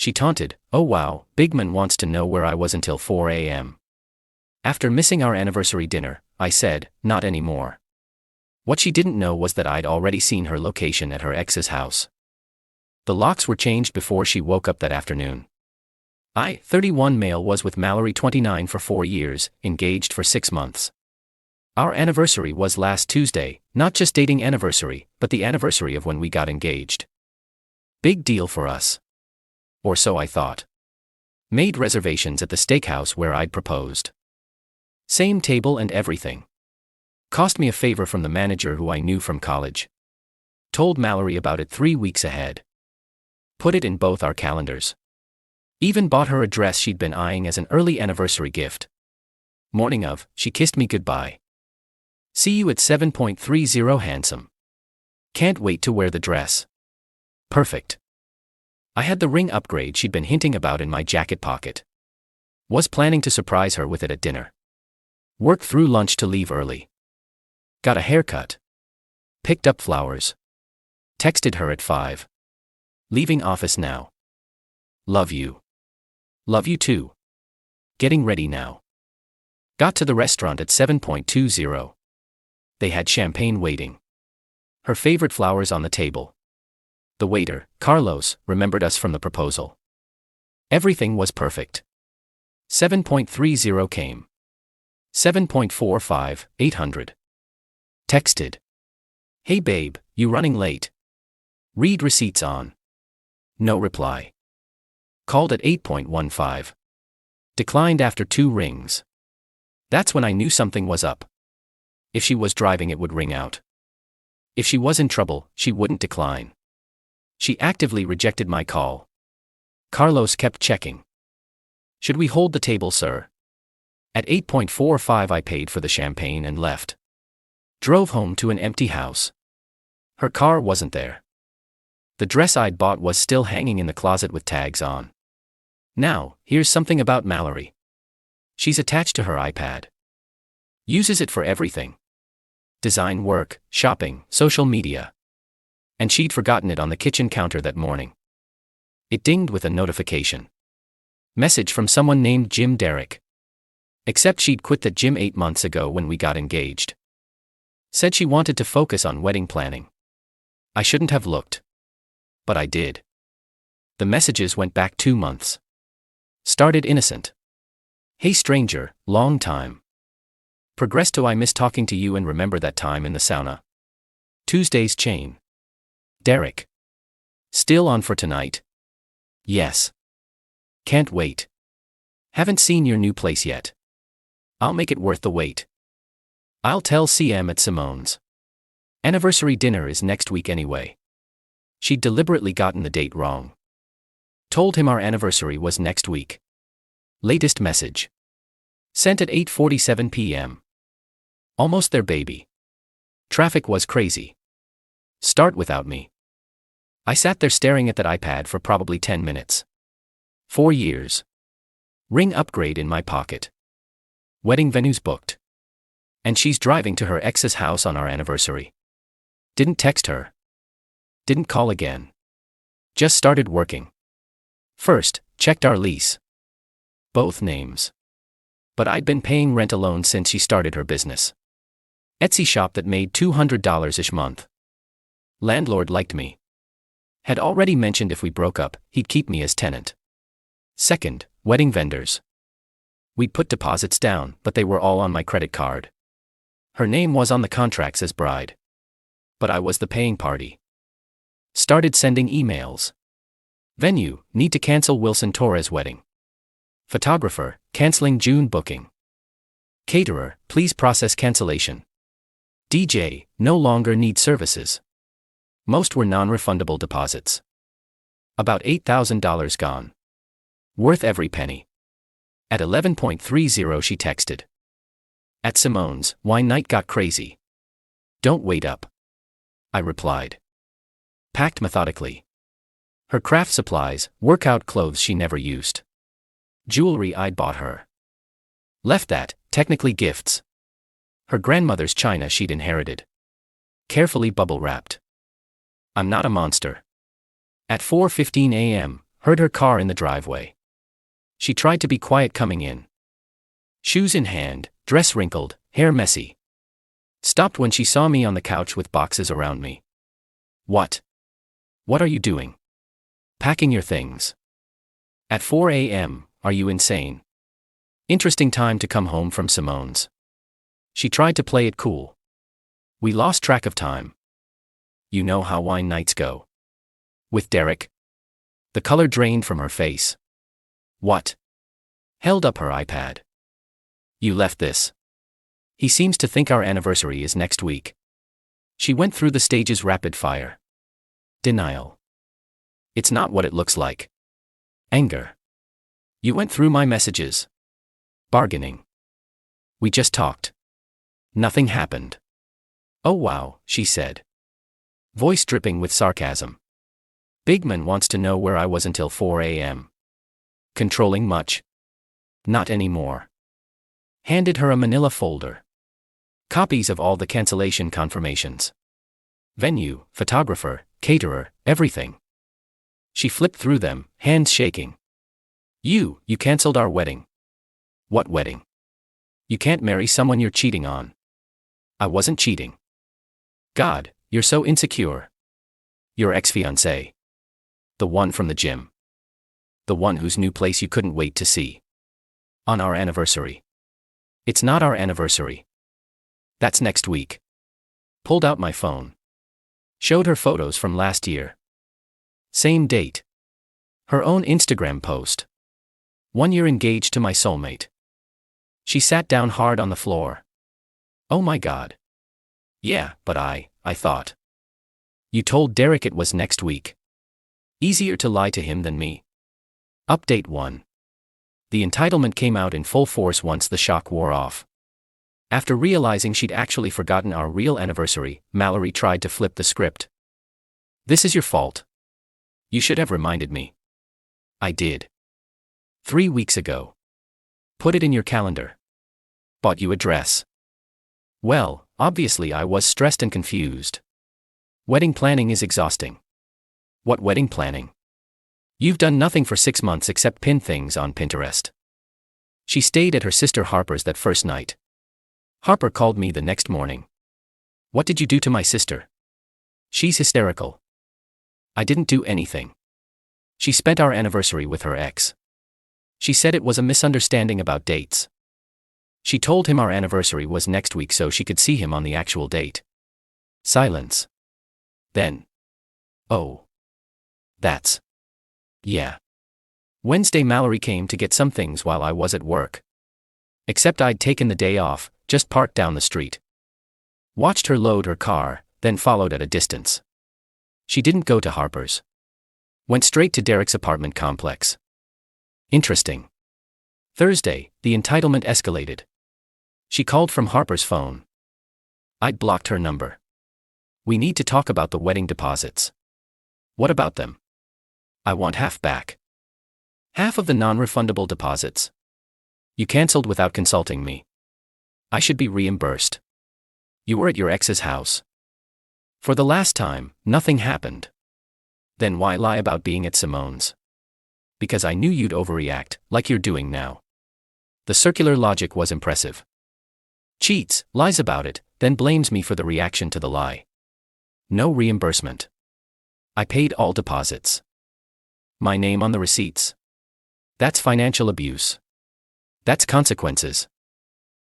She taunted, "Oh wow, Bigman wants to know where I was until 4 a.m. After missing our anniversary dinner, I said, "Not anymore." What she didn't know was that I'd already seen her location at her ex's house. The locks were changed before she woke up that afternoon. I, 31 male, was with Mallory, 29, for 4 years, engaged for 6 months. Our anniversary was last Tuesday, not just dating anniversary, but the anniversary of when we got engaged. Big deal for us. Or so I thought. Made reservations at the steakhouse where I'd proposed. Same table and everything. Cost me a favor from the manager who I knew from college. Told Mallory about it 3 weeks ahead. Put it in both our calendars. Even bought her a dress she'd been eyeing as an early anniversary gift. Morning of, she kissed me goodbye. See you at 7.30 handsome. Can't wait to wear the dress. Perfect. I had the ring upgrade she'd been hinting about in my jacket pocket. Was planning to surprise her with it at dinner. Worked through lunch to leave early. Got a haircut. Picked up flowers. Texted her at 5. Leaving office now. Love you. Love you too. Getting ready now. Got to the restaurant at 7.20. They had champagne waiting. Her favorite flowers on the table. The waiter, Carlos, remembered us from the proposal. Everything was perfect. 7.30 came. 7.45, 800. Texted. Hey babe, you running late? Read receipts on. No reply. Called at 8.15. Declined after 2 rings. That's when I knew something was up. If she was driving, it would ring out. If she was in trouble, she wouldn't decline. She actively rejected my call. Carlos kept checking. Should we hold the table, sir? At 8.45 I paid for the champagne and left. Drove home to an empty house. Her car wasn't there. The dress I'd bought was still hanging in the closet with tags on. Now, here's something about Mallory. She's attached to her iPad. Uses it for everything. Design work, shopping, social media. And she'd forgotten it on the kitchen counter that morning. It dinged with a notification. Message from someone named Jim Derrick. Except she'd quit that gym 8 months ago when we got engaged. Said she wanted to focus on wedding planning. I shouldn't have looked. But I did. The messages went back 2 months. Started innocent. Hey stranger, long time. Progressed to I miss talking to you and remember that time in the sauna. Tuesday's chain. Derek. Still on for tonight? Yes. Can't wait. Haven't seen your new place yet. I'll make it worth the wait. I'll tell CM at Simone's. Anniversary dinner is next week anyway. She'd deliberately gotten the date wrong. Told him our anniversary was next week. Latest message. Sent at 8:47 p.m. Almost there, baby. Traffic was crazy. Start without me. I sat there staring at that iPad for probably 10 minutes. 4 years. Ring upgrade in my pocket. Wedding venues booked. And she's driving to her ex's house on our anniversary. Didn't text her. Didn't call again. Just started working. First, checked our lease. Both names. But I'd been paying rent alone since she started her business. Etsy shop that made $200-ish month. Landlord liked me. Had already mentioned if we broke up, he'd keep me as tenant. Second, wedding vendors. We'd put deposits down, but they were all on my credit card. Her name was on the contracts as bride. But I was the paying party. Started sending emails. Venue, need to cancel Wilson Torres wedding. Photographer, canceling June booking. Caterer, please process cancellation. DJ, no longer need services. Most were non-refundable deposits. About $8,000 gone. Worth every penny. At 11.30 she texted. At Simone's, wine night got crazy. Don't wait up. I replied. Packed methodically. Her craft supplies, workout clothes she never used. Jewelry I'd bought her. Left that, technically gifts. Her grandmother's china she'd inherited. Carefully bubble wrapped. I'm not a monster. At 4:15 a.m., Heard her car in the driveway. She tried to be quiet coming in. Shoes in hand, dress wrinkled, hair messy. Stopped when she saw me on the couch with boxes around me. What? What are you doing? Packing your things. At 4 a.m., are you insane? Interesting time to come home from Simone's. She tried to play it cool. We lost track of time. You know how wine nights go. With Derek. The color drained from her face. What? Held up her iPad. You left this. He seems to think our anniversary is next week. She went through the stages rapid fire. Denial. It's not what it looks like. Anger. You went through my messages. Bargaining. We just talked. Nothing happened. Oh wow, she said. Voice dripping with sarcasm. Bigman wants to know where I was until 4 a.m. Controlling much? Not anymore. Handed her a manila folder. Copies of all the cancellation confirmations. Venue, photographer, caterer, everything. She flipped through them, hands shaking. You canceled our wedding. What wedding? You can't marry someone you're cheating on. I wasn't cheating. God, you're so insecure. Your ex-fiancé. The one from the gym. The one whose new place you couldn't wait to see. On our anniversary. It's not our anniversary. That's next week. Pulled out my phone. Showed her photos from last year. Same date. Her own Instagram post. 1 year engaged to my soulmate. She sat down hard on the floor. Oh my God. Yeah, but I thought. You told Derek it was next week. Easier to lie to him than me. Update 1. The entitlement came out in full force once the shock wore off. After realizing she'd actually forgotten our real anniversary, Mallory tried to flip the script. This is your fault. You should have reminded me. I did. 3 weeks ago. Put it in your calendar. Bought you a dress. Well, obviously I was stressed and confused. Wedding planning is exhausting. What wedding planning? You've done nothing for 6 months except pin things on Pinterest. She stayed at her sister Harper's that first night. Harper called me the next morning. What did you do to my sister? She's hysterical. I didn't do anything. She spent our anniversary with her ex. She said it was a misunderstanding about dates. She told him our anniversary was next week so she could see him on the actual date. Silence. Then. Oh. That's. Yeah. Wednesday Mallory came to get some things while I was at work. Except I'd taken the day off, just parked down the street. Watched her load her car, then followed at a distance. She didn't go to Harper's. Went straight to Derek's apartment complex. Interesting. Thursday, the entitlement escalated. She called from Harper's phone. I'd blocked her number. We need to talk about the wedding deposits. What about them? I want half back. Half of the non-refundable deposits. You canceled without consulting me. I should be reimbursed. You were at your ex's house. For the last time, nothing happened. Then why lie about being at Simone's? Because I knew you'd overreact, like you're doing now. The circular logic was impressive. Cheats, lies about it, then blames me for the reaction to the lie. No reimbursement. I paid all deposits. My name on the receipts. That's financial abuse. That's consequences.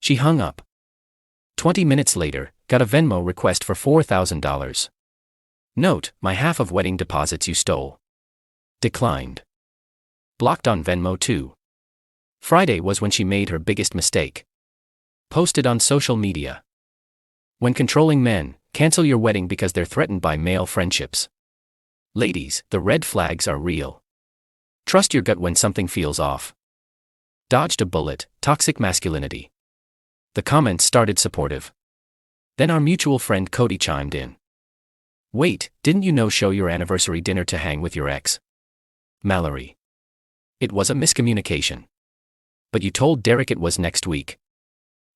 She hung up. 20 minutes later, got a Venmo request for $4,000. Note, my half of wedding deposits you stole. Declined. Blocked on Venmo too. Friday was when she made her biggest mistake. Posted on social media. When controlling men, cancel your wedding because they're threatened by male friendships. Ladies, the red flags are real. Trust your gut when something feels off. Dodged a bullet, toxic masculinity. The comments started supportive. Then our mutual friend Cody chimed in. Wait, didn't you know show your anniversary dinner to hang with your ex? Mallory. It was a miscommunication. But you told Derek it was next week.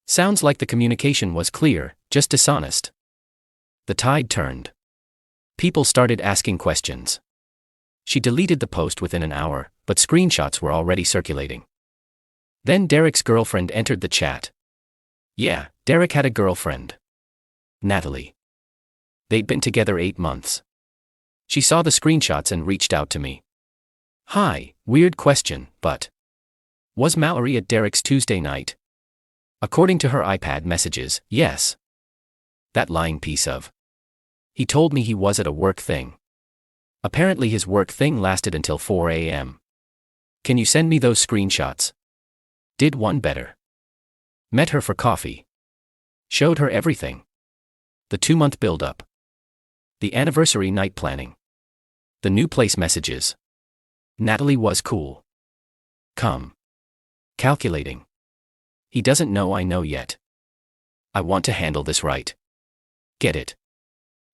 Sounds like the communication was clear, just dishonest. The tide turned. People started asking questions. She deleted the post within an hour, but screenshots were already circulating. Then Derek's girlfriend entered the chat. Yeah, Derek had a girlfriend. Natalie. They'd been together 8 months. She saw the screenshots and reached out to me. Hi, weird question, but was Mallory at Derek's Tuesday night? According to her iPad messages, yes. That lying piece of. He told me he was at a work thing. Apparently his work thing lasted until 4 a.m. Can you send me those screenshots? Did one better. Met her for coffee. Showed her everything. The 2-month build-up. The anniversary night planning. The new place messages. Natalie was cool. Calm. Calculating. He doesn't know I know yet. I want to handle this right. Get it?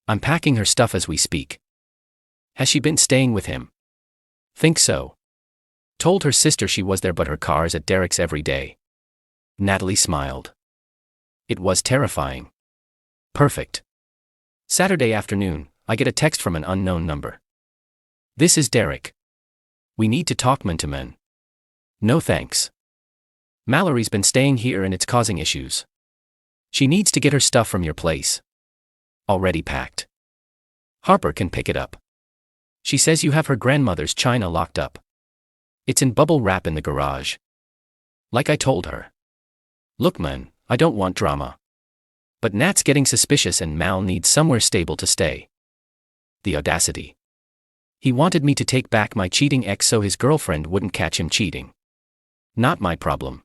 I'm packing her stuff as we speak. Has she been staying with him? Think so. Told her sister she was there but her car's at Derek's every day. Natalie smiled. It was terrifying. Perfect. Saturday afternoon, I get a text from an unknown number. This is Derek. We need to talk man to man. No thanks. Mallory's been staying here and it's causing issues. She needs to get her stuff from your place. Already packed. Harper can pick it up. She says you have her grandmother's china locked up. It's in bubble wrap in the garage. Like I told her. Look man, I don't want drama. But Nat's getting suspicious and Mal needs somewhere stable to stay. The audacity. He wanted me to take back my cheating ex so his girlfriend wouldn't catch him cheating. Not my problem.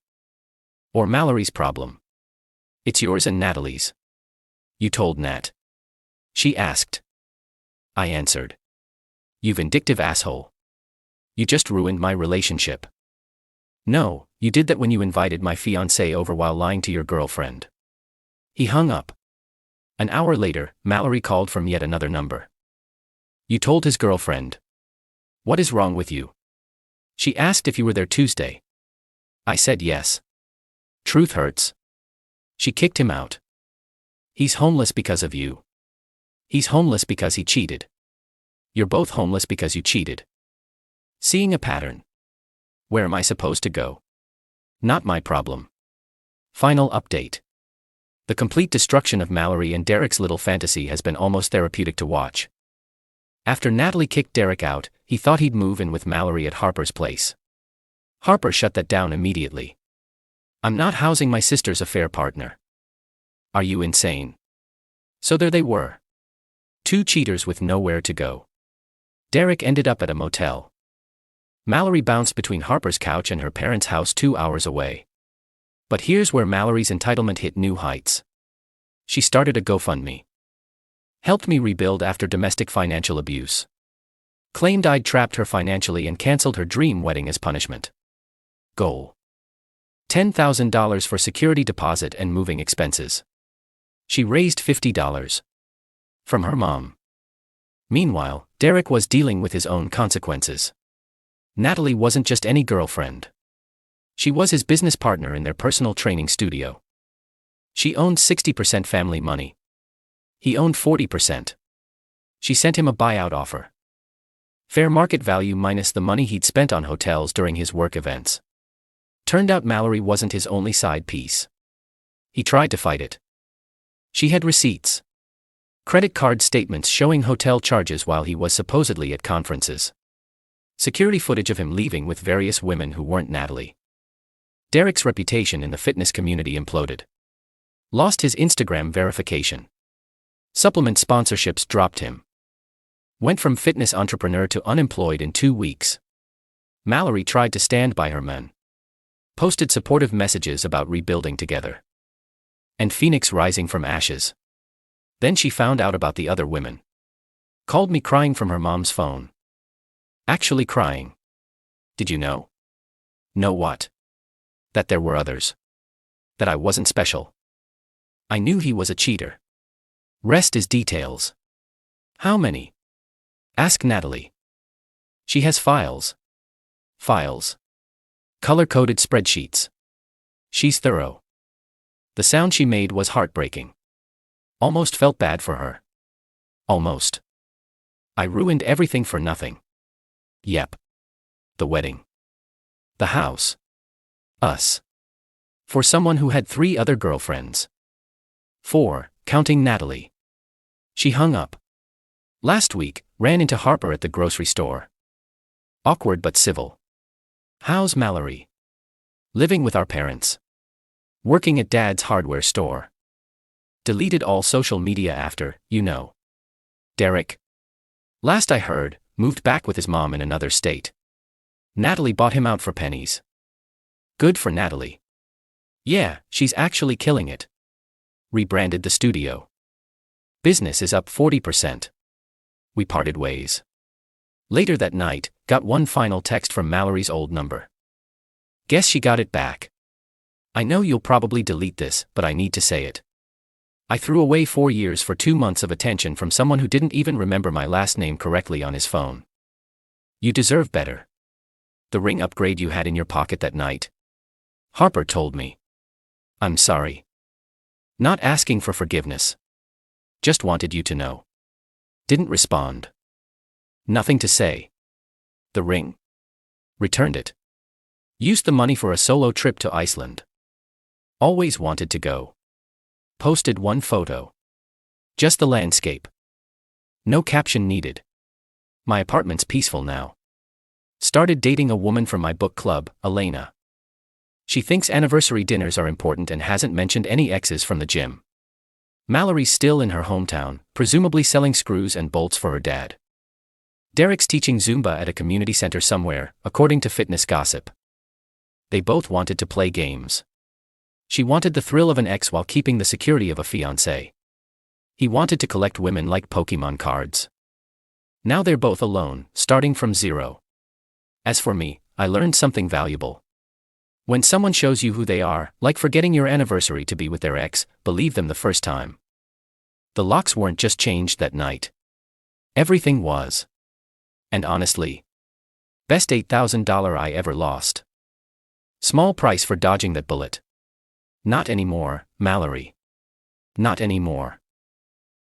Or Mallory's problem. It's yours and Natalie's. You told Nat. She asked. I answered. You vindictive asshole. You just ruined my relationship. No, you did that when you invited my fiancé over while lying to your girlfriend. He hung up. An hour later, Mallory called from yet another number. You told his girlfriend. What is wrong with you? She asked if you were there Tuesday. I said yes. Truth hurts. She kicked him out. He's homeless because of you. He's homeless because he cheated. You're both homeless because you cheated. Seeing a pattern. Where am I supposed to go? Not my problem. Final update. The complete destruction of Mallory and Derek's little fantasy has been almost therapeutic to watch. After Natalie kicked Derek out, he thought he'd move in with Mallory at Harper's place. Harper shut that down immediately. I'm not housing my sister's affair partner. Are you insane? So there they were. 2 cheaters with nowhere to go. Derek ended up at a motel. Mallory bounced between Harper's couch and her parents' house 2 hours away. But here's where Mallory's entitlement hit new heights. She started a GoFundMe. Helped me rebuild after domestic financial abuse. Claimed I'd trapped her financially and canceled her dream wedding as punishment. Goal. $10,000 for security deposit and moving expenses. She raised $50. From her mom. Meanwhile, Derek was dealing with his own consequences. Natalie wasn't just any girlfriend. She was his business partner in their personal training studio. She owned 60% family money. He owned 40%. She sent him a buyout offer. Fair market value minus the money he'd spent on hotels during his work events. Turned out Mallory wasn't his only side piece. He tried to fight it. She had receipts. Credit card statements showing hotel charges while he was supposedly at conferences. Security footage of him leaving with various women who weren't Natalie. Derek's reputation in the fitness community imploded. Lost his Instagram verification. Supplement sponsorships dropped him. Went from fitness entrepreneur to unemployed in 2 weeks. Mallory tried to stand by her men. Posted supportive messages about rebuilding together. And Phoenix rising from ashes. Then she found out about the other women. Called me crying from her mom's phone. Actually crying. Did you know? Know what? That there were others. That I wasn't special. I knew he was a cheater. Rest is details. How many? Ask Natalie. She has files. Files. Color-coded spreadsheets. She's thorough. The sound she made was heartbreaking. Almost felt bad for her. Almost. I ruined everything for nothing. Yep. The wedding. The house. Us. For someone who had 3 other girlfriends. 4, counting Natalie. She hung up. Last week, ran into Harper at the grocery store. Awkward but civil. How's Mallory? Living with our parents. Working at Dad's hardware store. Deleted all social media after, Derek. Last I heard, moved back with his mom in another state. Natalie bought him out for pennies. Good for Natalie. Yeah, she's actually killing it. Rebranded the studio. Business is up 40%. We parted ways. Later that night, got one final text from Mallory's old number. Guess she got it back. I know you'll probably delete this, but I need to say it. I threw away 4 years for 2 months of attention from someone who didn't even remember my last name correctly on his phone. You deserve better. The ring upgrade you had in your pocket that night. Harper told me. I'm sorry. Not asking for forgiveness. Just wanted you to know. Didn't respond. Nothing to say. The ring. Returned it. Used the money for a solo trip to Iceland. Always wanted to go. Posted one photo. Just the landscape. No caption needed. My apartment's peaceful now. Started dating a woman from my book club, Elena. She thinks anniversary dinners are important and hasn't mentioned any exes from the gym. Mallory's still in her hometown, presumably selling screws and bolts for her dad. Derek's teaching Zumba at a community center somewhere, according to fitness gossip. They both wanted to play games. She wanted the thrill of an ex while keeping the security of a fiancé. He wanted to collect women like Pokemon cards. Now they're both alone, starting from zero. As for me, I learned something valuable. When someone shows you who they are, like forgetting your anniversary to be with their ex, believe them the first time. The locks weren't just changed that night. Everything was. And honestly, best $8,000 I ever lost. Small price for dodging that bullet. Not anymore, Mallory. Not anymore.